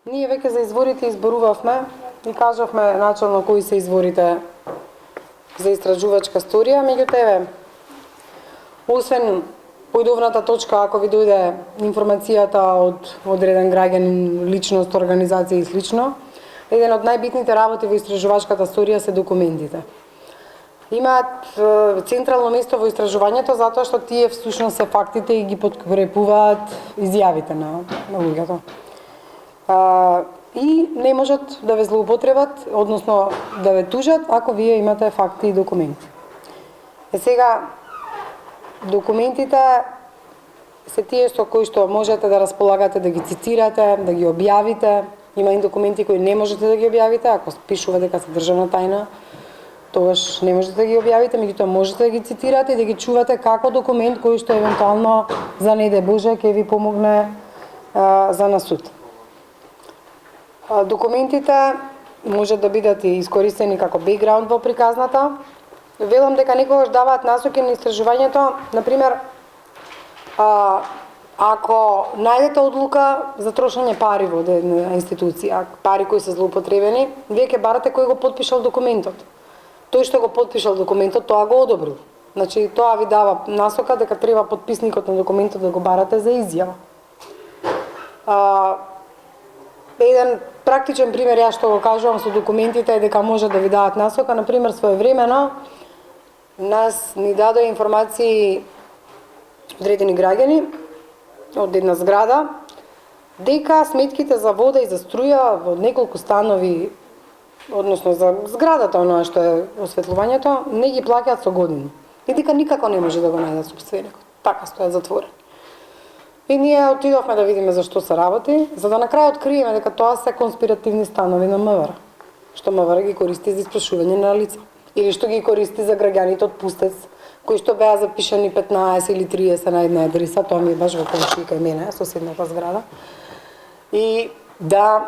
Ние веќе за изворите изборувавме и кажавме начално кои се изворите за истражувачка сторија, меѓутоа освен поидовната точка, ако ви дојде информацијата од одреден граѓанин, личност, организација и слично, еден од најбитните работи во истражувачката сторија се документите. Имаат централно место во истражувањето затоа што тие всушност се фактите и ги подкрепуваат изјавите на луѓето. И не можат да ве злоупотребат, односно да ве тужат ако вие имате факти и документи. Сега документите се тие со кои што можете да располагате, да ги цитирате, да ги објавите. Има и документи кои не можете да ги објавите, ако пишува дека се државна тајна, тогаш не можете да ги објавите, меѓутоа можете да ги цитирате и да ги чувате како документ кој што евентуално за не дај Боже ќе ви помогне за на суд. Документите можат да бидат и искористени како бекграунд во приказната. Велам дека некогаш даваат насоки на истражувањето, например, ако најдете одлука за трошење пари во една институција, пари кои се злоупотребени, вие ќе барате кој го потпишал документот. Тој што го потпишал документот, тоа го одобрил. Значи, тоа ви дава насока дека треба потписникот на документот да го барате за изјава. Еден практичен пример, јас што го кажувам со документите, е дека може да ви дадат насока. Например, своевремено нас ни даде информации одредени граѓани од една зграда дека сметките за вода и за струја во неколку станови, односно за зградата оноа што е осветлувањето, не ги плаќаат со години. И дека никако не може да го најдат сопственикот. Така стојат затворени. И ние отидовме да видиме за што се работи, за да на крај откриеме дека тоа се конспиративни станови на МВР, што МВР ги користи за испрашување на лица, или што ги користи за граѓаните од Пустец, кои што беа запишани 15 или 30 на една адреса, тоа ми е баш во комшија кај мене, соседната зграда. И да,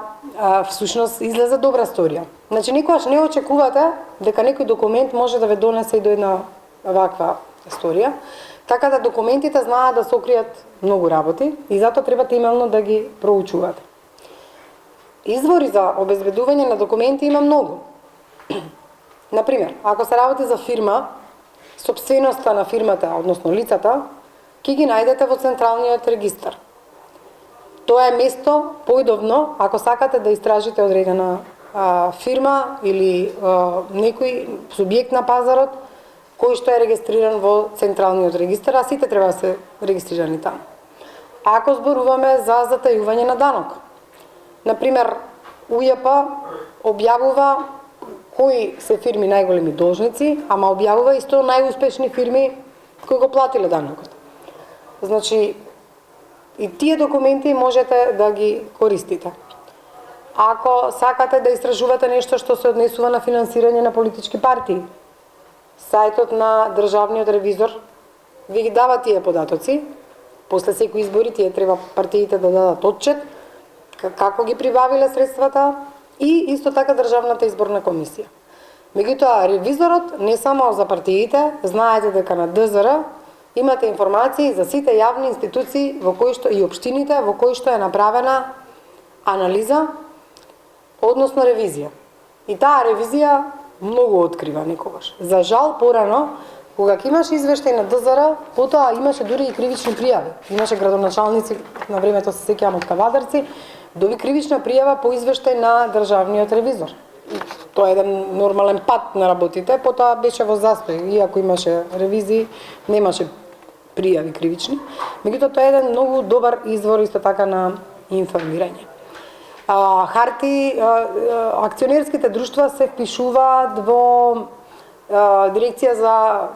всушност излезе добра сторија. Значи, никогаш не очекувате дека некој документ може да ве донесе и до една ваква сторија. Така да документите знаат да сокријат многу работи и затоа треба темелно да ги проучувате. Извори за обезбедување на документи има многу. Например, ако се работи за фирма, сопственоста на фирмата, односно лицата, ќе ги најдете во Централниот регистар. Тоа е место поидовно ако сакате да истражите одредена фирма или некој субјект на пазарот кој што е регистриран во Централниот регистар, а сите треба да се регистрирани таму. Ако зборуваме за затајување на данок, например, УЈП објавува кои се фирми најголеми должници, ама објавува и 100 најуспешни фирми кои го платиле данокот. Значи, и тие документи можете да ги користите. Ако сакате да истражувате нешто што се однесува на финансирање на политички партии, сајтот на Државниот ревизор ви ги дава тие податоци. После секои избори тие треба партиите да дадат отчет како ги прибавиле средствата и исто така Државната изборна комисија. Меѓутоа, ревизорот не само за партиите, знаете дека на ДЗР имате информации за сите јавни институции во кои што и општините во кои што е направена анализа, односно ревизија. И таа ревизија многу открива некогаш. За жал, порано, кога имаше извештај на ДЗР, потоа имаше дури и кривични пријави. Имаше градоначалници, на времето се сеќавам од Кавадарци, доби кривична пријава по извештај на Државниот ревизор. Тоа е еден нормален пат на работите, потоа беше во застој, иако имаше ревизии, немаше пријави кривични. Меѓутоа тоа е еден многу добар извор исто така на информирање. Акционерските друштва се впишуваат во дирекција за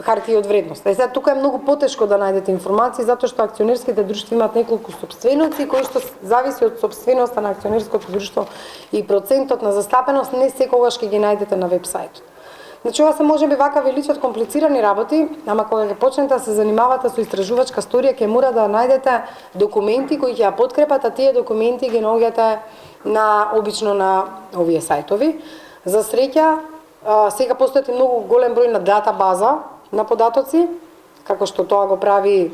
хартии од вредност. Сега тука е многу потешко да најдете информации затоа што акционерските друштва имаат неколку сопственици кои што зависи од сопственоста на акционерското друштво и процентот на застапеност не секогаш ќе ги најдете на веб-сајтот. Значи, ова се можеби вака ви личат комплицирани работи, ама кога ќе почнете да се занимавате со истражувачка сторија, ќе мора да најдете документи кои ќе ја подкрепат, а тие документи ги наоѓате обично на овие сајтови. За среќа, сега постои многу голем број на датабаза на податоци, како што тоа го прави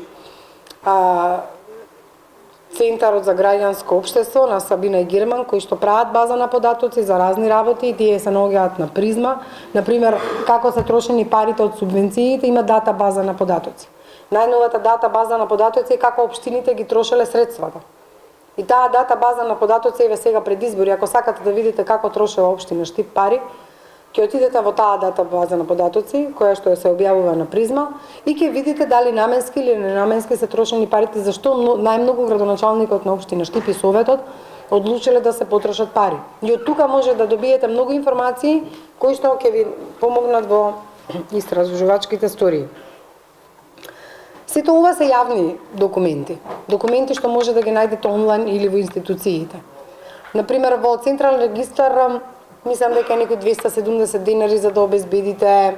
Центарот за граѓанско општество на Сабина и Герман, кои што прават база на податоци за разни работи, и тие се наоѓаат на Призма. Например, како се трошени парите од субвенциите, има дата база на податоци. Најновата дата база на податоци е како општините ги трошеле средствата. И таа дата база на податоци е сега пред избори. Ако сакате да видите како трошела општина Штип пари, ќе отидете во таа дата база на податоци, која што се објавува на Призма, и ќе видите дали наменски или ненаменски се трошени парите, зашто најмногу градоначалникот на општина Штип и Советот одлучиле да се потрошат пари. И од тука може да добиете многу информации кои што ќе ви помогнат во истражувачките стории. Сето ова се јавни документи. Документи што може да ги најдете онлайн или во институциите. Например, во Централен регистар мислам дека е некои 270 денари за да обезбедите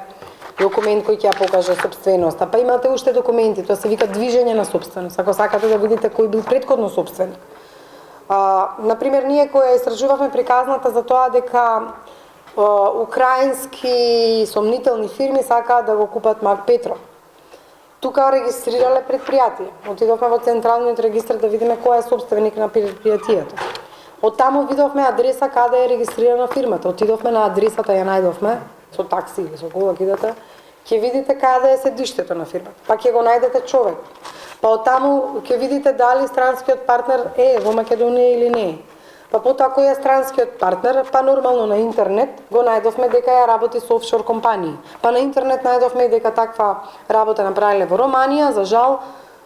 документ кој ќе ја покаже собственоста. Па имате уште документи, тоа се вика движење на собственост, ако сакате да видите кој бил претходно собственик. Например, ние која истражувавме приказната за тоа дека украински сомнителни фирми сакаат да го купат Мак Петров. Тука регистрирале предпријатие. Отидовме во Централниот регистар да видиме кој е собственик на предпријатието. Од таму видовме адреса каде е регистрирана фирмата. Отидовме на адресата, ја најдовме со такси или со кола кидате, ќе видите каде е седиштето на фирмата. Па ќе го најдете човек. Па од таму ќе видите дали странскиот партнер е во Македонија или не. Па потоа кој е странскиот партнер, па нормално на интернет го најдовме дека ја работи со офшор компании. Па на интернет најдовме дека таква работа направиле во Романија, за жал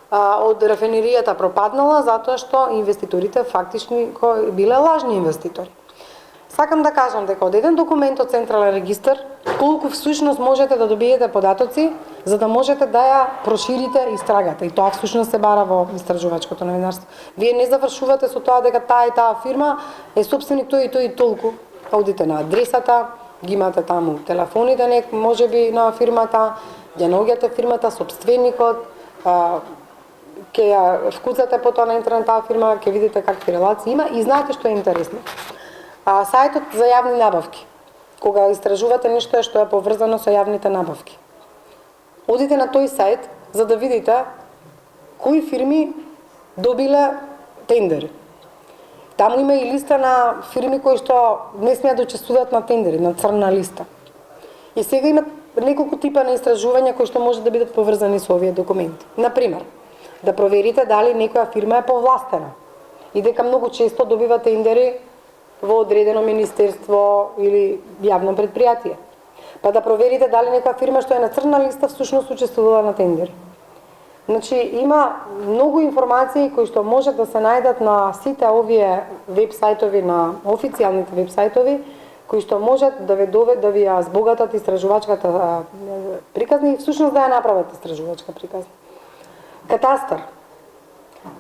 од рафинеријата пропаднала затоа што инвеститорите фактични биле лажни инвеститори. Сакам да кажам дека од еден документ од Централен регистар колку всушност можете да добиете податоци за да можете да ја проширите истрагата, и тоа всушност се бара во истражувачкото новинарство. Вие не завршувате со тоа дека таа и таа фирма е собственик тој и тој и толку. Одите на адресата, ги имате таму телефоните можеби на фирмата, ја наоѓате фирмата, собственикот, ќе ја вкуцате потоа на интернет таа фирма, ќе видите какви релации има и знаете што е интересно. Сајтот за јавни набавки. Кога истражувате нешто што е поврзано со јавните набавки. Одите на тој сајт за да видите кои фирми добиле тендери. Таму има и листа на фирми кои што не смеат да учествуваат на тендери, на црна листа. И сега има неколку типа на истражувања кои што може да бидат поврзани со овие документи. Например, да проверите дали некоја фирма е повластена и дека многу често добива тендери во одредено министерство или јавно предпријатие. Па да проверите дали некоја фирма што е на црна листа всушност учествувала на тендери. Значи, има многу информации кои што може да се најдат на сите овие веб-сајтови, на официјалните веб-сајтови, кои што можат да ви ја збогатат истражувачката приказна и всушност да ја направат истражувачка приказна. Катастар.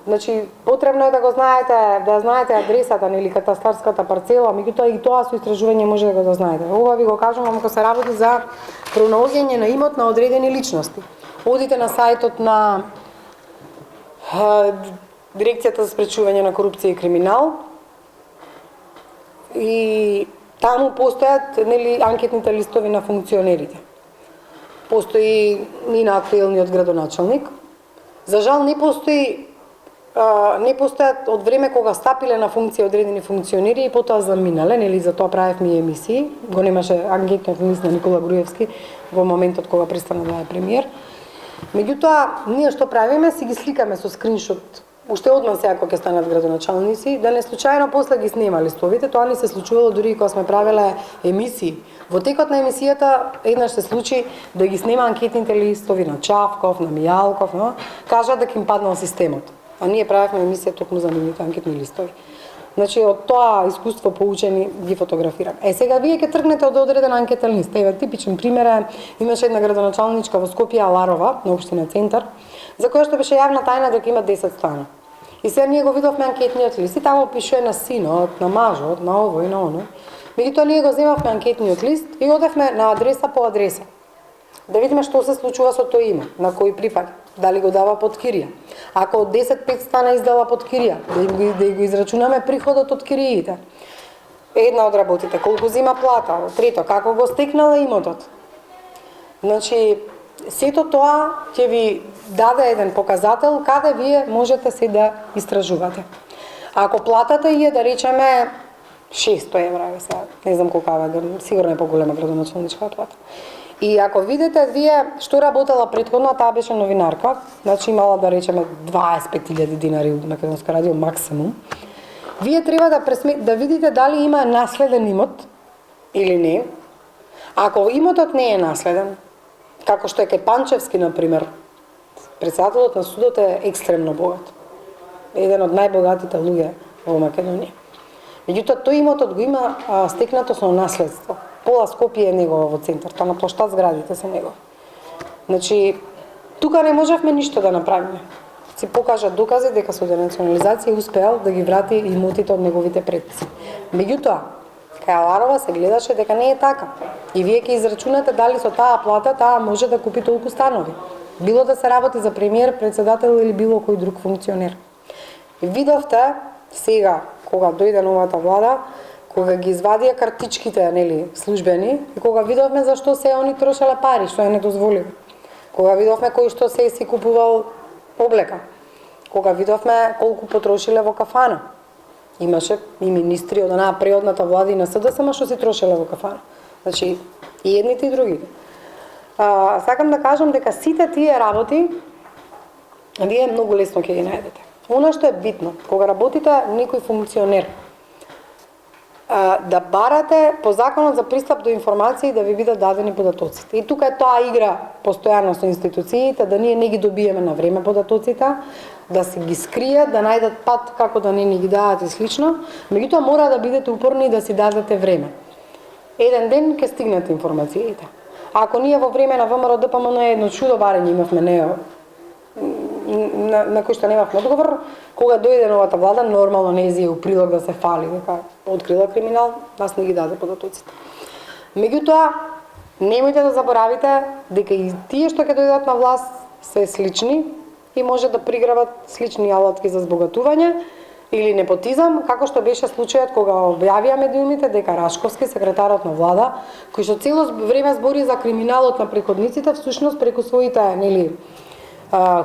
Значи, потребно е да го знаете, да знаете адресата или катастарската парцела, меѓутоа и тоа со истражување може да го знаете. Ова ви го кажувам ако се работи за пронаоѓање на имот на одредени личности. Одите на сајтот на Дирекцијата за спречување на корупција и криминал и таму постојат анкетните листови на функционерите. Постои и на актуелниот градоначалник. За жал не постојат од време кога стапиле на функција одредени функционери и потоа заминале, нели за тоа правевме и емисии. Го немаше анкетниот лист на Никола Груевски во моментот кога престана да е премиер. Меѓутоа, ние што правиме, си ги сликаме со скриншот, уште одман сега кога ќе станат градоначалници, да не случајно после ги снема листовите, тоа ни се случувало дури и кога сме правеле емисии. Во текот на емисијата еднаш се случи да ги снема анкетните листови на Чавков, на Мијалков, кажа дека им паднал системот. А ние правевме емисија токму за нивните анкетни листови. Значи, од тоа искуство поучени ги фотографираме. Сега вие ќе тргнете од одреден анкетен лист. Еве, типичен пример е, имаше една градоначалничка во Скопје, Аларова, на општина Центар, за која што беше јавна тајна дека има 10 стана. И сега ние го видовме анкетниот лист и таму пишува на синот, на мажот, на овој, на оној. Меѓутоа ние го земавме анкетниот лист и одевме на адреса по адреса. Да видиме што се случува со тој име, на кој припаѓа, дали го дава под кирија. Ако од 10-5 стана издала под кирија, да го израчунаме приходот од кириите. Една од работите, колку зима плата, трето, како го стекнала имотот. Значи, Сето тоа ќе ви даде еден показател каде вие можете се да истражувате. Ако платата е да речеме 600 евра, сега не знам колка е, сигурно е поголема градоначалничка плата. И ако видите вие што работела претходно, таа беше новинарка, значи имала да речеме 25.000 динари од Македонска радио максимум. Вие треба да видите дали има наследен имот или не. Ако имотот не е наследен, како што е кај Панчевски, например, председателот на судот е екстремно богат. Еден од најбогатите луѓе во Македонија. Меѓутоа, тој имотот го има стекнато со наследство. Пола Скопје е негово во центар, тоа на плоштад зградите се негови. Значи, тука не можевме ништо да направиме. Си покажа докази дека со денационализација успеал да ги врати имотите од неговите предци. Меѓутоа, кај Аларова се гледаше дека не е така. И вие ќе израчунате дали со таа плата таа може да купи толку станови. Било да се работи за премиер, председател или било кој друг функционер. И видовте сега кога дојде новата влада, кога ги извадија картичките, нели, службени, и кога видовме зашто се они трошеле пари, што е недозволиво. Кога видовме кој што се си купувал облека. Кога видовме колку потрошиле во кафана. Имаше и министри од онаа преодната влада и на СДСМ што се трошеле во кафана. Значи, и едните и другите. Сакам да кажам дека сите тие работи вие многу лесно ќе ги најдете. Она што е битно, кога работите некој функционер, да барате по законот за пристап до информации да ви бидат дадени податоците. И тука е тоа игра постојано со институциите, да ние не ги добиеме на време податоците, да се ги скријат, да најдат пат како да не ни ги дадат и слично, меѓутоа мора да бидете упорни и да си дадете време. Еден ден ќе стигнат информациите. Ако ние во време на ВМРО ДПМН едно чудо барење имавме на кој што немавме одговор, кога дојде новата влада, нормално не е у прилог да се фали дека открила криминал, нас не ги даде податоците. Меѓутоа, немојте да заборавите дека и тие што ќе дојдат на власт се слични и може да приграбат слични алатки за збогатување или непотизам, како што беше случајот кога објавија медиумите дека Рашковски, секретарот на влада, кој што цело време збори за криминалот на претходниците, всушност преку своите, нели,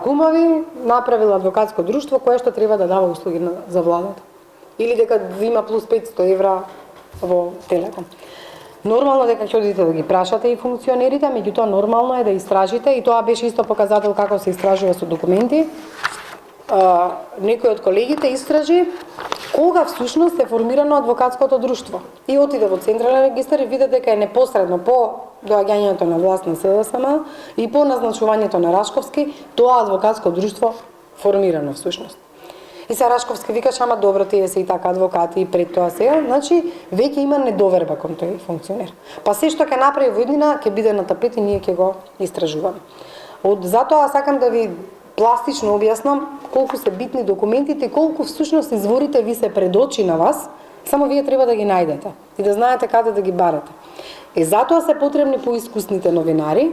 кумови направил адвокатско друштво кое што треба да дава услуги за владата. Или дека има плюс 500 евра во Телеком. Нормално дека ќе одите да ги прашате и функционерите, меѓутоа нормално е да истражите и тоа беше исто показател како се истражува со документи. Некој од колегите истражи кога всушност е формирано адвокатското друштво. И отиде во Централен регистар и виде дека е непосредно по доаѓањето на власт на СДСМ и по назначувањето на Рашковски, тоа адвокатско друштво формирано всушност. И се Рашковски викаш, ама добро, тие се и така адвокати и пред тоа сега, значи веќе има недоверба кон тој функционер. Па се што ќе направи во иднина ќе биде на тапет и ние ќе го истражуваме. Затоа сакам да ви пластично објаснам колку се битни документите и колку всушност изворите ви се пред очи на вас, само вие треба да ги најдете и да знаете каде да ги барате. Затоа се потребни поискусните новинари,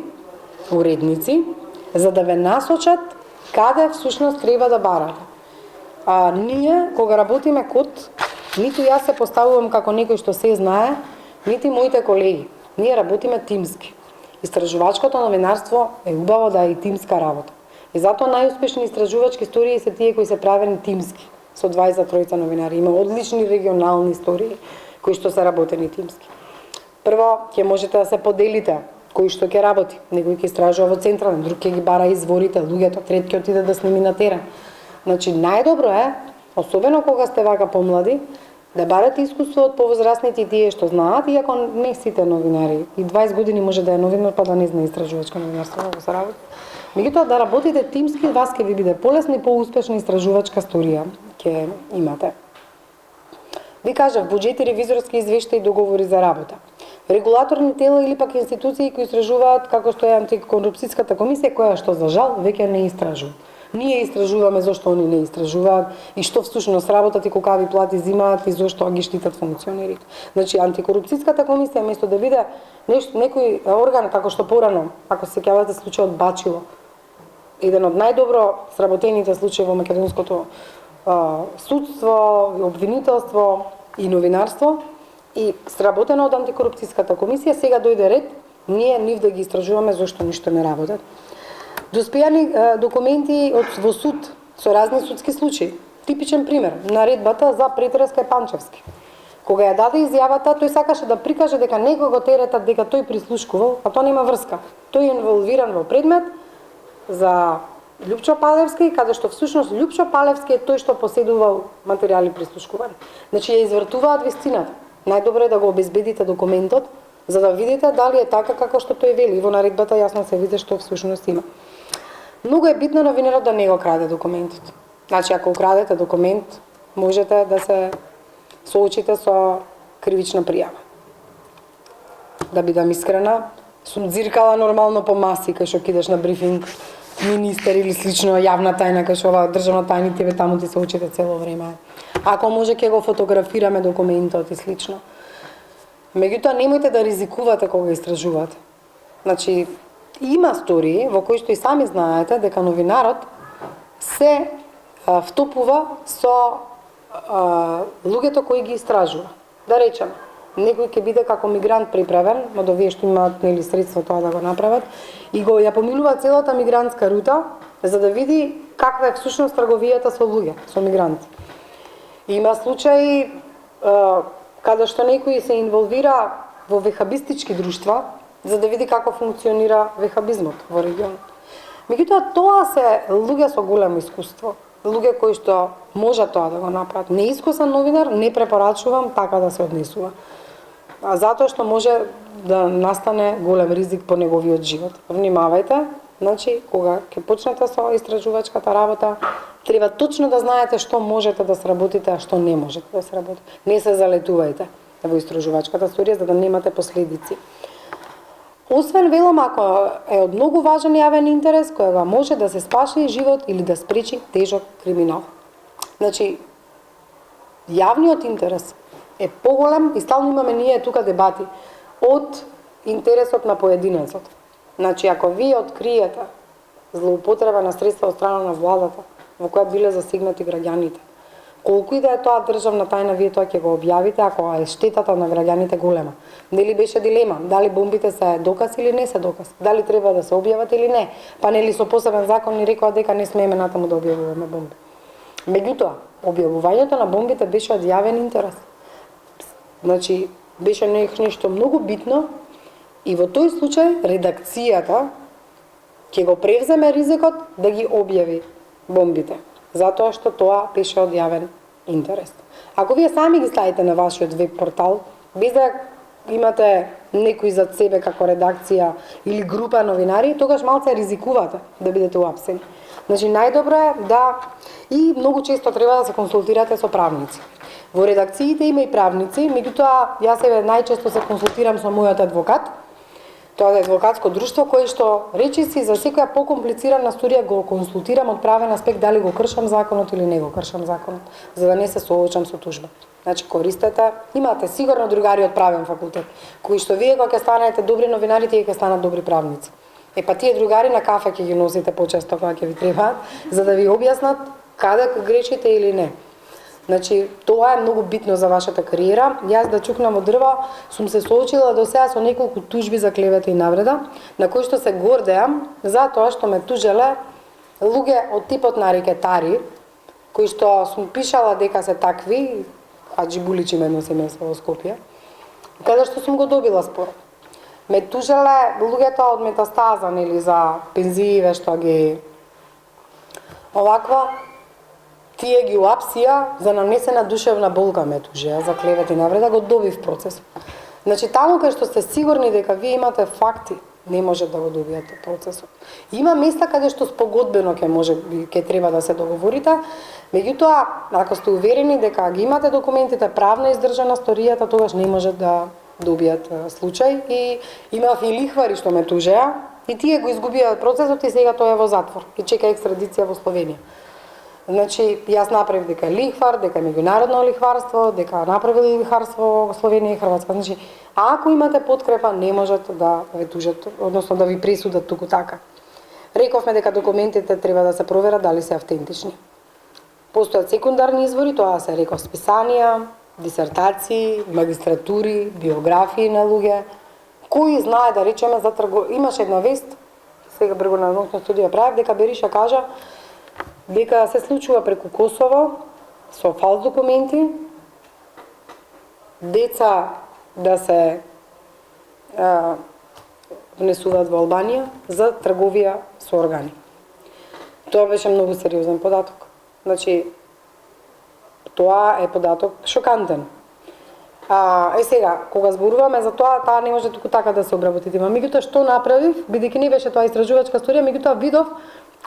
уредници, за да ве насочат каде всушност треба да барате. Ние, кога работиме код, ниту јас се поставувам како некој што се знае, нити моите колеги. Ние работиме тимски. Истражувачкото новинарство е убаво да е и тимска работа. И затоа најуспешни истражувачки истории се тие кои се правени тимски, со 23 новинари. Има одлични регионални истории кои што се работени тимски. Прво, ќе можете да се поделите кој што ќе работи. Некој ќе истражува во Централен, друг ќе ги бара изворите, луѓето, трет ќе отиде да сними на терен. Значи, најдобро е, особено кога сте вака помлади, да барате искуство од повозрасните и тие што знаат, иако не сите новинари. И 20 години може да е новинар, па да не знае истражувачко новинарство, да се работи. Меѓутоа, да работите тимски, вас ќе ви биде полесна и поуспешна истражувачка сторија ќе имате. Ви кажав, буџети, ревизорски извештаи и договори за работа. Регулаторни тела или пак институции кои истражуваат, како што е антикорупцијската комисија, која што за жал веќе не истражува. Ние истражуваме зошто они не истражуваат и што всушност работат и колкави плати зимаат и зошто ги штитат функционерите. Значи, антикорупцијската комисија место да биде некој орган како што порано, ако се сеќавате случајот Бачило, еден од најдобро сработените случаи во македонското судство, обвинителство и новинарство, и сработено од антикорупцијската комисија, сега дојде ред Ние нив да ги истражуваме зошто ништо не работат. Доспеани документи во суд со разни судски случаи. Типичен пример, наредбата за претрес кај Панчевски. Кога ја даде изјавата, тој сакаше да прикаже дека некој го теретат дека тој прислушкувал, а тоа нема врска. Тој е инволвиран во предмет за Лјупчо Палевски, каде што всушност Лјупчо Палевски е тој што поседувал материјали прислушкувани. Значи ја извртуваат вистината. Најдобро е да го обезбедите документот, за да видите дали е така како што тој вели. Во наредбата јасно се види што всушност има. Многу е битно новинарот да не го краде документот. Значи, ако украдете документ, можете да се соочите со кривична пријава. Да бидам искрена, сум дзиркала нормално по маси, кај што кидеш на брифинг, министер или слично, јавна тајна, кај што ова државна тајни тебе таму ти се очите цело време. Ако може ќе го фотографираме документот и слично. Меѓутоа, немојте да ризикувате кога истражувате. Значи, има стории во кои што и сами знаете дека новинарот се втопува со луѓето кои ги истражува. Да речеме, некој ќе биде како мигрант приправен, од овие што имаат нели средства тоа да го направат, и го ја поминува целата мигрантска рута за да види каква е всушност трговијата со луѓе, со мигранти. Има случаи каде што некој се инволвира во вехабистички друштва за да види како функционира вехабизмот во регионот. Меѓутоа тоа се луѓе со големо искуство, луѓе кои што можат тоа да го направат. Неискусен новинар не препорачувам така да се однесува. Затоа што може да настане голем ризик по неговиот живот. Внимавајте, значи кога ќе почнете со истражувачката работа, треба точно да знаете што можете да сработите, а што не можете да сработите. Не се залетувајте во истражувачката студија за да немате последици. Освен велам, ако е од многу важен јавен интерес, којага може да се спаси живот или да спречи тежок криминал. Значи, јавниот интерес е поголем и стално имаме ние тука дебати од интересот на поединецот. Значи, ако вие откриете злоупотреба на средства од страна на владата, во која биле засегнати граѓаните, колку и да е тоа државна тајна, вие тоа ќе го објавите ако е штетата на граѓаните голема. Нели беше дилема, дали бомбите се доказ или не се доказ, дали треба да се објават или не. Па нели со посебен закон ни рекоа дека не смееме натаму да објавуваме бомби. Меѓутоа, објавувањето на бомбите беше од јавен интерес. Значи, беше нешто многу битно и во тој случај редакцијата ќе го превземе ризикот да ги објави бомбите, затоа што тоа беше од јавен интерес. Ако вие сами ги ставите на вашиот веб портал, без да имате некој зад себе како редакција или група новинари, тогаш малце ризикувате да бидете уапсени. Значи, најдобро е да и многу често треба да се консултирате со правници. Во редакциите има и правници, меѓутоа јас најчесто се консултирам со мојот адвокат. Тоа е адвокатско друштво кое што речиси за секоја покомплицирана студија го консултирам од правен аспект дали го кршам законот или не го кршам законот, за да не се соочам со тужба. Значи, користете, имате сигурно другари од правен факултет, кои што вие кога ќе станете добри новинари, тие ќе станат добри правници. Па тие другари на кафе ќе ги носите почесто кога ќе ви требаат, за да ви објаснат каде грешите или не. Значи, тоа е многу битно за вашата кариера. Јас да чукнам од дрва, сум се соочила до сега со неколку тужби за клевета и навреда, на кои што се гордеам за тоа што ме тужеле луѓе од типот на рекетари, кои што сум пишала дека се такви, Хаджи Булич има едно семејство во Скопје, каде што сум го добила спорот. Ме тужеле луѓето од метастаза, нели, за пензииве што ги оваква, тие ги уапсија за нанесена душевна болка ме тужеа за клевет и навреда, го добив процес. Значи, таму кај што сте сигурни дека вие имате факти, не може да го добиете процесот. Има места каде што спогодбено ќе треба да се договорите, меѓутоа, ако сте уверени дека ги имате документите правно издржана сторијата, тогаш не може да добијат случај. И имав и лихвари што ме тужеа, и тие го изгубија процесот и сега тој е во затвор и чека екстрадиција во Словенија. Значи, јас направив дека е лихвар, дека е меѓународно лихварство, дека направил лихварство во Словенија и Хрватска. Значи, ако имате подкрепа, не можат да ве тужат, односно да ви пресудат туку така. Рековме дека документите треба да се проверат дали се автентични. Постојат секундарни извори, тоа се реков списанија, дисертации, магистратури, биографии на луѓе, Кој знае да речеме за имаше една вест, сега прeko на научна студија правев, дека Бериша кажа дека се случува преку Косово со фалс документи, деца да се внесуваат во Албанија за трговија со органи. Тоа беше многу сериозен податок. Значи, тоа е податок шокантен. Сега, кога зборуваме за тоа, таа не може туку така да се обработи тема. Меѓутоа, што направив, бидејќи не беше тоа истражувачка студија, меѓутоа видов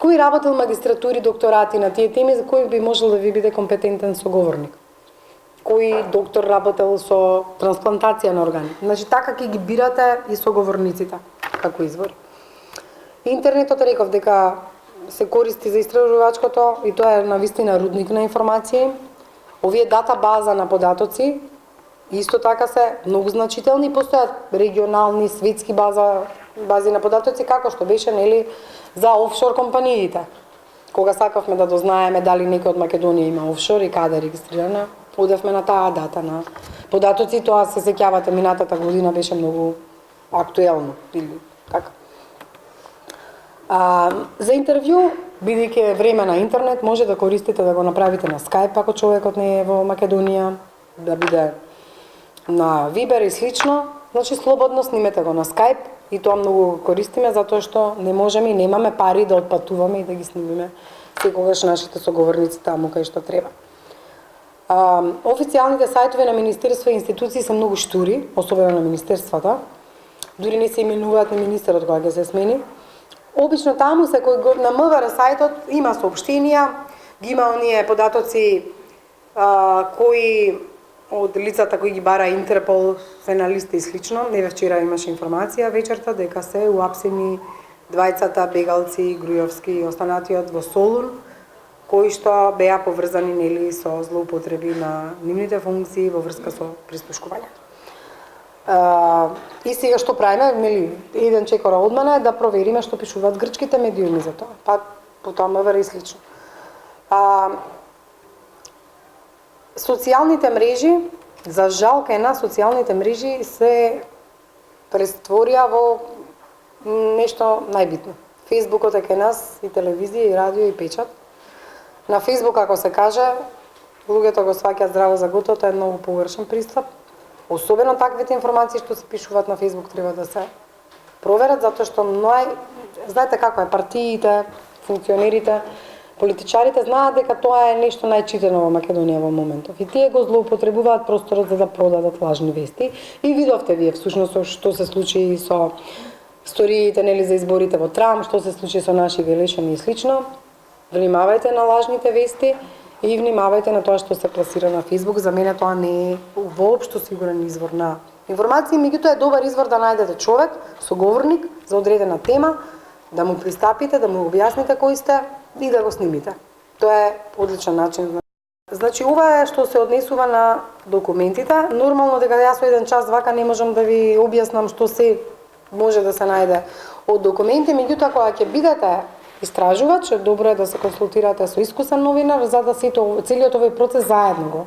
кој работел магистратури, докторати на тие теми за кој би можел да ви биде компетентен соговорник. Кој доктор работел со трансплантација на органи. Значи, така ќе ги бирате и соговорниците како извори. Интернетот реков дека се користи за истражувачкото и тоа е навистина рудник на информации. Овие дата база на податоци исто така се многу значителни, постојат регионални, светски бази на податоци, како што беше нели за офшор компаниите. Кога сакавме да дознаеме дали некој од Македонија има офшор и каде е регистрирана, одевме на таа дата на податоци, тоа се сеќавате минатата година беше многу актуелно или така. За интервју, бидејќи е време на интернет, може да користите да го направите на Skype ако човекот не е во Македонија, да биде на Viber и слично. Значи слободно снимете го на Skype и тоа многу го користиме затоа што не можеме и немаме пари да отпатуваме и да ги снимиме секогаш нашите соговорници таму кај што треба. Официјалните сајтови на министерства и институции се многу штури, особено на министерствата. Дури не се именуваат ни министерот кога ќе се смени. Обично таму се кој на МВР сајтот има соопштенија, ги има оние податоци кои од лицата кои ги бара Интерпол, финалисти и слично. Неве вчера имаше информација вечерта дека се уапсени двајцата бегалци Грујовски и останатиот во Солун, кои што беа поврзани нели со злоупотреби на нивните функции во врска со прислушкувањето. И сега што правиме, нели, еден чекора од мене е да провериме што пишуваат грчките медиуми за тоа, па потоа МВР и слично. Социјалните мрежи, за жал кај нас социјалните мрежи се престворија во нешто најбитно. Фејсбукот е кај нас и телевизија и радио и печат. На Фејсбук, ако се каже, луѓето го сваќаат здраво за готово, тоа е многу површен пристап. Особено таквите информации што се пишуваат на Фејсбук треба да се проверат, затоа што знаете како е, партиите, функционерите, политичарите знаат дека тоа е нешто најчитано во Македонија во моментов. И тие го злоупотребуваат просторот за да продадат лажни вести. И видовте вие всушност што се случи со историите нели за изборите во Трамп, што се случи со наши велешани и слично. Внимавајте на лажните вести и внимавајте на тоа што се пласира на Фејсбук. За мене тоа не е воопшто сигурен извор на информации, меѓутоа е добар извор да најдете човек, соговорник за одредена тема, да му пристапите, да му објасните кој сте и да го снимите. Тоа е одличен начин. Значи, ова е што се однесува на документите. Нормално дека јас со еден час вака не можам да ви објаснам што се може да се најде од документи, меѓутоа кога ќе бидете истражувач, добро е да се консултирате со искусен новинар за да целиот овој процес заедно го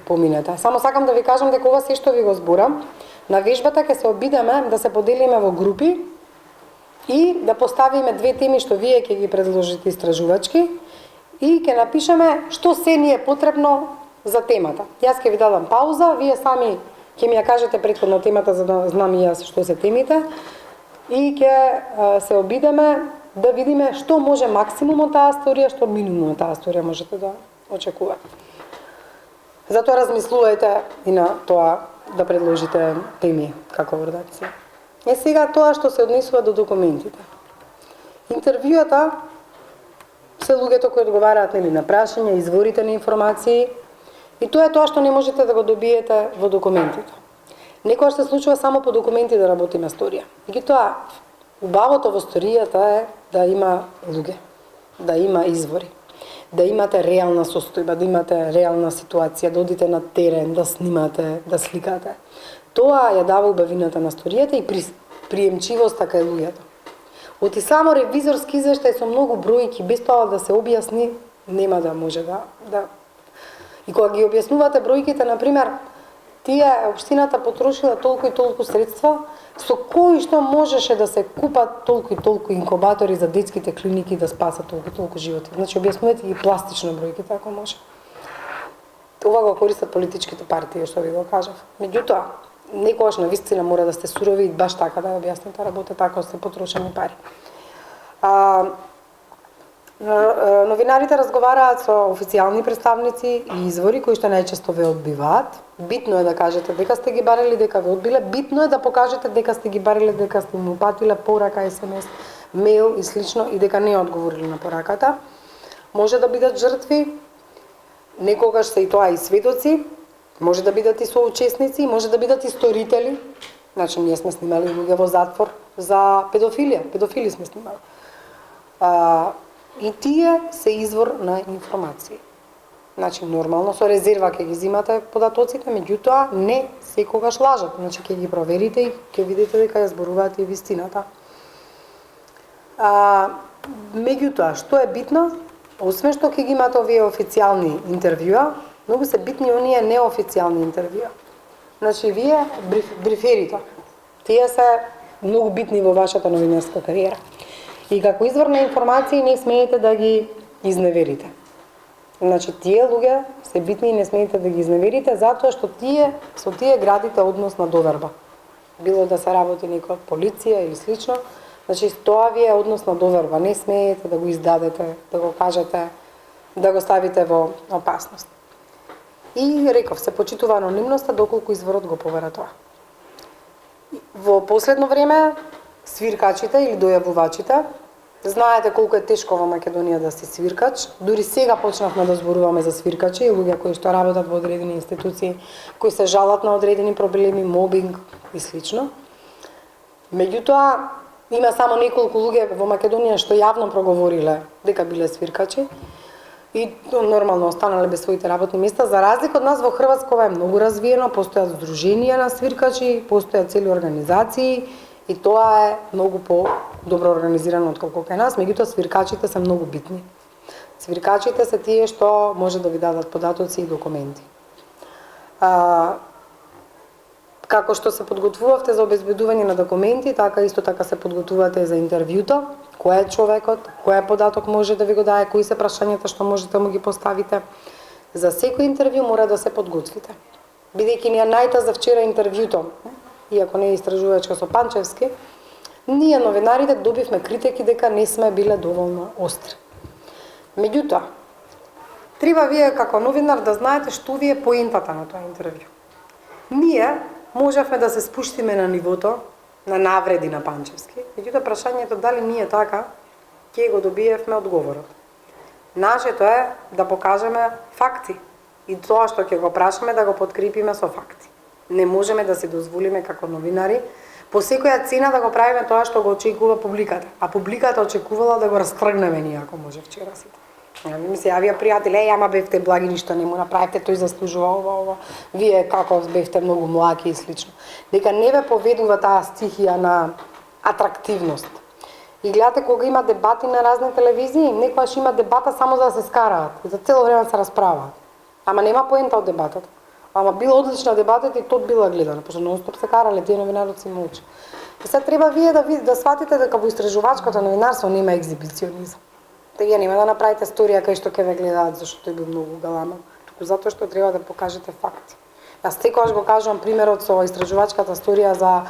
поминете. Само сакам да ви кажам дека ова се што ви го зборам, на вежбата ќе се обидеме да се поделиме во групи и да поставиме две теми што вие ќе ги предложите истражувачки и ќе напишеме што се ни е потребно за темата. Јас ќе ви дадам пауза, вие сами ќе ми ја кажете претходно темата за да знам и јас што се темите и ќе се обидеме да видиме што може максимум од таа сторија, што минимум од таа сторија можете да очекувате. Затоа размислувајте и на тоа да предложите теми како редакција. Сега тоа што се однесува до документите. Интервјуата се луѓето кои одговараат нели на прашања, изворите на информации и тоа е тоа што не можете да го добиете во документите. Некогаш се случува само по документи да работиме сторија. Меѓутоа, убавото во сторијата е да има луѓе, да има извори, да имате реална состојба, да имате реална ситуација, да одите на терен, да снимате, да сликате. Тоа ја дава убавината на сторијата и приемчивоста кај луѓето. Од и само ревизорски извештај со многу бројки, без тоа да се објасни, нема да може да... И кога ги објаснувате бројките, например, тие општината потрошила толку и толку средства со кои што можеше да се купат толку и толку инкубатори за детските клиники да спасат толку и толку животи. Значи објаснувате ги пластично бројките ако може. Ова го користат политичките партии, што ви го кажав. Меѓутоа, некогаш на вистина мора да сте сурови и баш така да објасните работа, така се потрошени пари. Новинарите разговараат со официјални представници и извори кои што најчесто ве одбиваат. Битно е да кажете дека сте ги барали, дека ве одбиле. Битно е да покажете дека сте ги барали, дека сте му упатиле порака, СМС, мејл и слично и дека не одговорили на пораката. Може да бидат жртви, некогаш се и тоа и сведоци, може да бидат и соучесници, може да бидат и сторители. Значи, ние сме снимали луѓе во затвор за педофилија. Педофили сме снимали. И тие се извор на информации. Значи, нормално, со резерва ќе ги зимате податоците, меѓутоа не секогаш лажат. Значи, ќе ги проверите и ќе видите дека ја зборуваат и вистината. Меѓутоа, што е битно? Освен што ќе ги имате овие официјални интервјуа, многу се битни оние неофицијални интервјуа. Значи, вие бриферите, тие се многу битни во вашата новинарска кариера. И како извор на информации не смеете да ги изневерите. Значи, тие луѓе се битни и не смеете да ги изневерите, затоа што со тие градите однос на доверба. Било да се работи некој од полиција или слично, значи, тоа ви е однос на доверба. Не смеете да го издадете, да го кажете, да го ставите во опасност. И реков, се почитува анонимноста доколку изворот го повера тоа. Во последно време, свиркачите или дојавувачите, знаете колку е тешко во Македонија да си свиркач. Дури сега почнавме да зборуваме за свиркачи и луѓе кои што работат во одредени институции, кои се жалат на одредени проблеми, мобинг и слично. Меѓутоа, има само неколку луѓе во Македонија што јавно проговориле дека биле свиркачи и нормално останале без своите работни места. За разлика од нас во Хрватска ова е многу развиено, постојат здруженија на свиркачи, постојат цели организации и тоа е многу по-добро организирано отколку кај нас, меѓутоа свиркачите се многу битни. Свиркачите се тие што може да ви дадат податоци и документи. Како што се подготвувавте за обезбедување на документи, така исто така се подготвувате за интервјуто, кој е човекот, кој податок може да ви го дае, кои се прашањата што можете да му ги поставите. За секој интервју мора да се подготвите. Бидејќи ние најта вчера интервјуто, иако не е истражувачка со Панчевски, ние новинарите добивме критики дека не сме биле доволно остри. Меѓутоа, треба вие како новинар да знаете што ви е поентата на тоа интервју. Ние можевме да се спуштиме на нивото на навреди на Панчевски. Меѓутоа, прашањето дали ние така ќе го добиевме одговорот. Нашето е да покажеме факти и тоа што ќе го прашаме да го подкрепиме со факти. Не можеме да си дозволиме како новинари по секоја цена да го правиме тоа што го очекува публиката. А публиката очекувала да го растргнеме ние ако може вчера сите. Ми се јавија пријатели, ама бевте благи, ништо не му направивте, тој заслужува ова. Вие како бевте многу млаки и слично. Дека не ве поведува таа стихија на атрактивност. И гледате кога има дебати на разни телевизии, некојаш има дебата само за да се скараат, за цело време се расправаат. Ама нема поента од дебатот. Ама била одлична дебатата и тот била гледана, пошто нон-стоп се карале, тие новинарци молчи. И сега треба вие да сватите дека во истражувачкото новинарство нема екзибиционизам. Вие нема да направите сторија кај што ќе ве гледаат зашто тој бил многу галамен, туку затоа што треба да покажете факти. Јас секогаш го кажувам примерот со истражувачката сторија за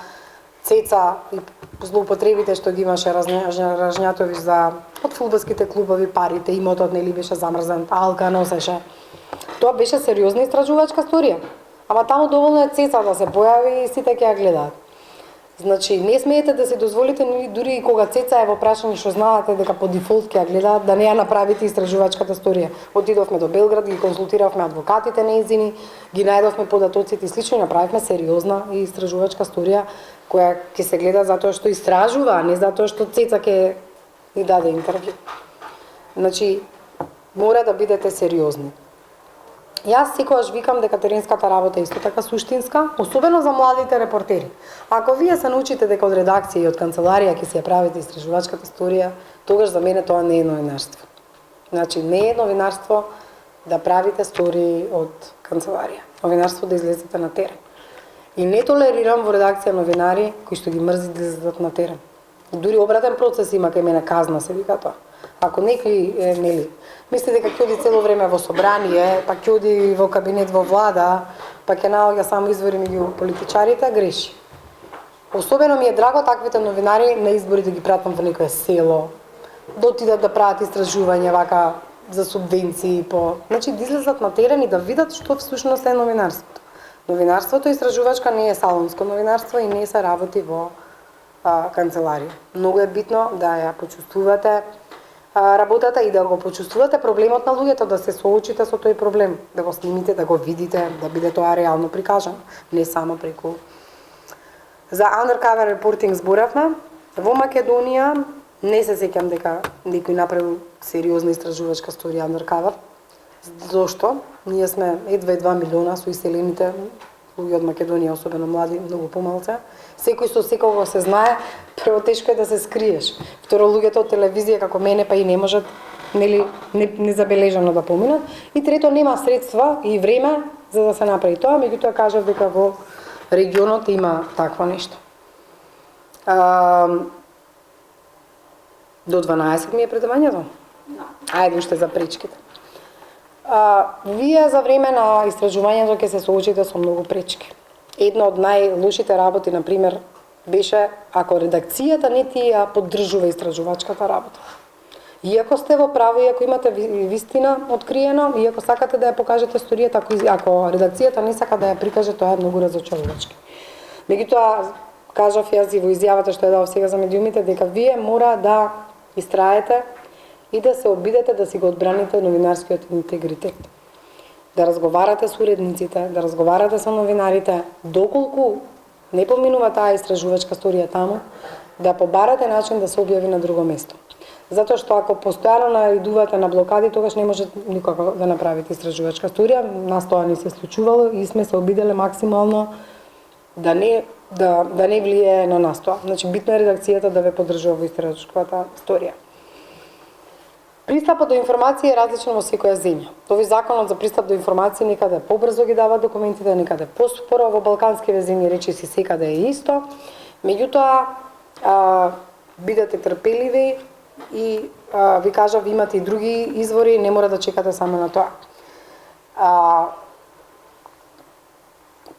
Цеца и злоупотребите што ги имаше Ражњатовиќ за од фудбалските клубови, парите, имотот нели беше замрзан, алка носеше. Тоа беше сериозна истражувачка сторија. Ама таму доволно е Цеца да се појави и сите ќе ја гледаат. Значи, не смеете да се дозволите дури и кога Цеца е во прашање што знаете дека по дефолт ќе ја гледаат, да не ја направите истражувачката сторија. Отидовме до Белград, ги консултиравме адвокатите нејзини, ги најдовме податоците и слично и направивме сериозна истражувачка сторија која ќе се гледа затоа што истражува, а не затоа што Цеца ќе ни даде интервју. Значи, мора да бидете сериозни. Јас секогаш викам дека теренската работа е исто така суштинска, особено за младите репортери. Ако вие се научите дека од редакција и од канцеларија ќе си ја правите истражувачката сторија, тогаш за мене тоа не е новинарство. Значи, не е новинарство да правите стории од канцеларија. новинарство да излезете на терен. И не толерирам во редакција новинари кои што ги мрзи да излезат на терен. Дури обратен процес има кај мене, казна се вика тоа. Ако некој нели мисли дека ќе оди цело време во собрание, па ќе оди во кабинет во влада, па ќе наоѓа само извори меѓу политичарите, греши. Особено ми е драго таквите новинари на избори да ги пратам во некое село, да отидат да прават истражување вака за субвенции по, значи да излезат на терен и да видат што всушност е новинарството. Новинарството истражувачка не е салонско новинарство и не се работи во канцеларија. Многу е битно да ја почувствувате работата и да го почувствувате проблемот на луѓето, да се соочите со тој проблем, да го снимите, да го видите, да биде тоа реално прикажано, не само преку. За undercover reporting зборавме. Во Македонија не се сеќам дека некој направил сериозна истражувачка сторија undercover. Зошто? Ние сме едва 2 милиона со иселените луѓе од Македонија, особено млади, многу помалце. Секој со секого се знае, прво тешко е да се скриеш. Второ, луѓето од телевизија како мене па и не можат нели незабележано да поминат. И трето, нема средства и време за да се направи тоа, меѓутоа кажав дека во регионот има такво нешто. До 12 ми е предавањето? Ајде уште за пречките. Вие за време на истражувањето ќе се соочите со многу пречки. Една од најлошите работи, например, беше ако редакцијата не ти ја поддржува истражувачката работа. Иако сте во право, иако имате вистина откриено, иако сакате да ја покажете сторијата, ако редакцијата не сака да ја прикаже, тоа е многу разочарувачки. Меѓутоа, кажав јас и во изјавата што ја дав сега за медиумите, дека вие мора да истраете и да се обидете да си го одбраните новинарскиот интегритет. Да разговарате со уредниците, да разговарате со новинарите, доколку не поминува таа истражувачка сторија таму, да побарате начин да се објави на друго место. Затоа што ако постојано наидувате на блокади, тогаш не може никако да направите истражувачка сторија. Нас тоа не се случувало и сме се обиделе максимално да не влијае на нас тоа. Значи битно е редакцијата да ве поддржува во истражувачката сторија. Пристапот до информација е различен во секоја земја. Овој законот за пристап до информација некаде побрзо ги дава документите, некаде поспоро, во балканските земји речиси секаде е исто. Меѓутоа, бидете трпеливи и ви кажав, имате и други извори, не мора да чекате само на тоа.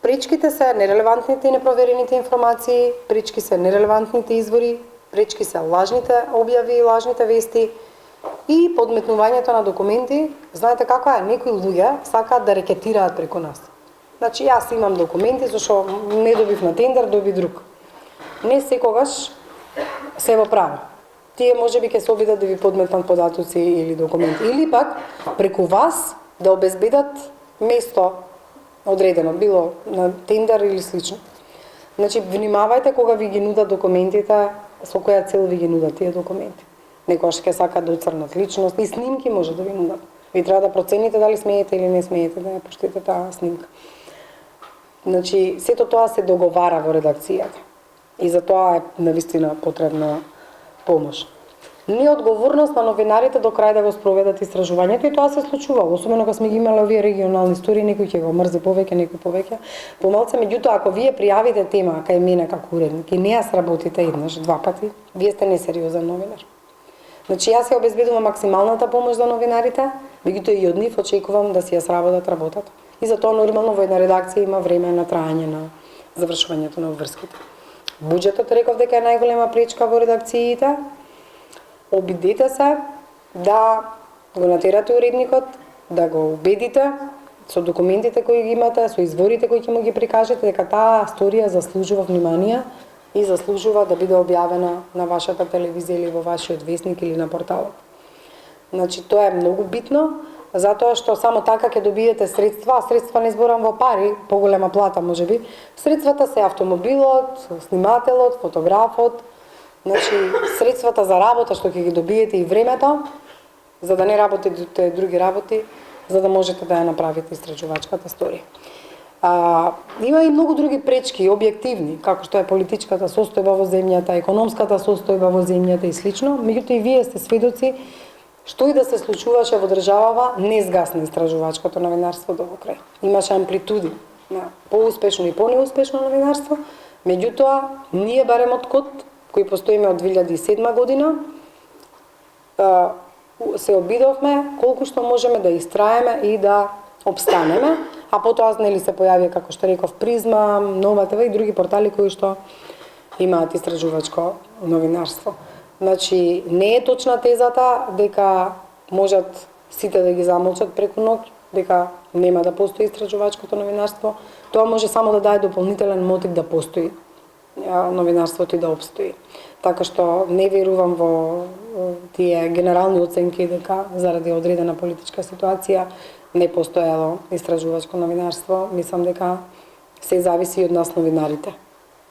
Пречките се нерелевантните и непроверените информации, пречки се нерелевантните извори, пречки се лажните објави, лажните вести и подметнувањето на документи. Знаете како е, некои луѓе сакаат да рекетираат преку нас. Значи, јас имам документи, зашто не добив на тендер, доби друг. Не секогаш се во право. Тие можеби ќе се обидат да ви подметнат податоци или документи. Или пак, преку вас, да обезбедат место одредено, било на тендер или слично. Значи, внимавајте кога ви ги нудат документите, со која цел ви ги нудат тие документи. Некојаш ќе сакаат да уцрнат личност, и снимки може да ви нудат. Ви треба да процените дали смеете или не смеете да ја пуштите таа снимка. Значи, сето тоа се договара во редакцијата. И за тоа е навистина потребна помош. Неодговорност на новинарите до крај да го спроведат истражувањето, и тоа се случувало, особено кога сме ги имале овие регионални истории, некој ќе го мрзи повеќе, некој повеќе, помалце. Меѓутоа, ако вие пријавите тема кај мене како уредник и не ја сработите еднаш, два пати, вие сте несериозен новинар. Значи, јас ја обезбедувам максималната помош за новинарите, меѓутоа и од нив очекувам да си ја сработат работата. И затоа нормално во една редакција има време на траење на завршувањето на обврските. Буџетот реков дека е најголема пречка во редакциите. Обидете се да го натерате уредникот, да го убедите со документите кои ги имате, со изворите кои ќе му ги прикажете, дека таа сторија заслужува внимание и заслужува да биде објавена на вашата телевизија или во вашиот весник или на порталот. Значи, тоа е многу битно, затоа што само така ќе добиете средства, а средства не зборам во пари, поголема плата можеби. Средствата се автомобилот, снимателот, фотографот, значи средствата за работа што ќе ги добиете и времето, за да не работите други работи, за да можете да ја направите истражувачката сторија. Има и многу други пречки, објективни, како што е политичката состојба во земјата, економската состојба во земјата и слично, меѓутоа и вие сте сведоци што и да се случуваше во државава, не згасна истражувачкото новинарство до крај. Имаше амплитуди на поуспешно и понеуспешно новинарство, меѓутоа, ние барем од КОТ, кои постоиме од 2007 година, се обидовме колку што можеме да истраеме и да обстанеме, а потоа нели се појави, како што реков, Призма, Нова ТВ и други портали кои што имаат истражувачко новинарство. Значи, не е точна тезата дека можат сите да ги замолчат преку ноќ, дека нема да постои истражувачкото новинарство. Тоа може само да даде дополнителен мотив да постои новинарството и да обстои. Така што не верувам во тие генерални оценки дека заради одредена политичка ситуација не постоело истражувачко новинарство. Мислам дека се зависи и од нас новинарите.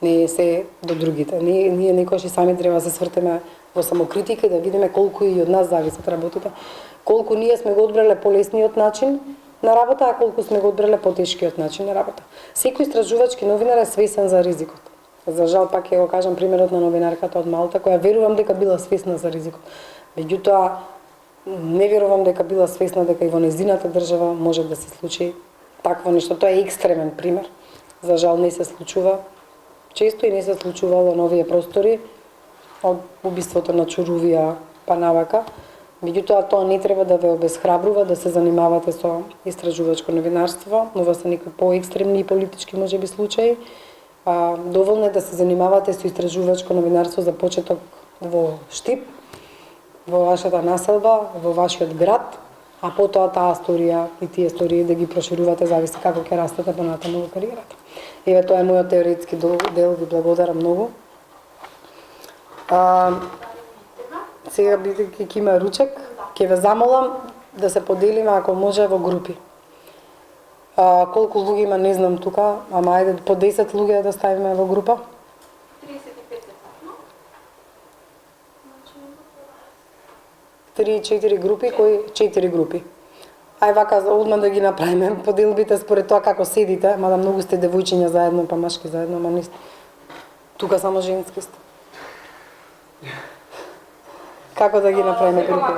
Не се до другите. Ние некогаш и сами треба да се свртеме во самокритика и да видиме колку и од нас зависат работите. Колку ние сме го одбрале полесниот начин на работа, а колку сме го одбрале потешкиот начин на работа. Секој истражувачки новинар е свесен за ризикот. За жал, пак ќе го кажам примерот на новинарката од Малта, која верувам дека била свесна за ризикот. Меѓутоа, не верувам дека била свесна дека и во незината држава може да се случи такво нешто. Тоа е екстремен пример. За жал не се случува често и не се случувало на овие простори од убиството на Чурувија па навака. Меѓутоа, тоа не треба да ве обесхрабрува да се занимавате со истражувачко новинарство, но во се некои поекстремни и политички можеби случаи. Доволно е да се занимавате со истражувачко новинарство за почеток во Штип, во вашата населба, во вашиот град, а потоа таа сторија и тие стории да ги проширувате, зависи како ќе растете понатаму во кариерата. Еве, тоа е мојот теоретски дел, ви благодарам многу. Сега бидејќи ќе има ручек, ќе ве замолам да се поделиме ако може во групи. Колку луѓе има не знам тука, ама ајде по 10 луѓе да ставиме во група. 3-4 групи, кои 4 групи. Ај вака одма да ги направиме поделбите според тоа како седите, мада многу сте девојчиња заедно, па машки заедно, ама не сте. Тука само женски сте. Како да ги направиме групи?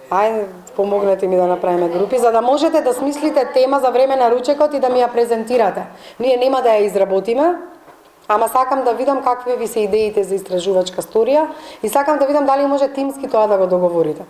Ајде, помогнете ми да направиме групи, за да можете да смислите тема за време на ручекот и да ми ја презентирате. Ние нема да ја изработиме, ама сакам да видам какви ви се идеите за истражувачка сторија и сакам да видам дали може тимски тоа да го договорите.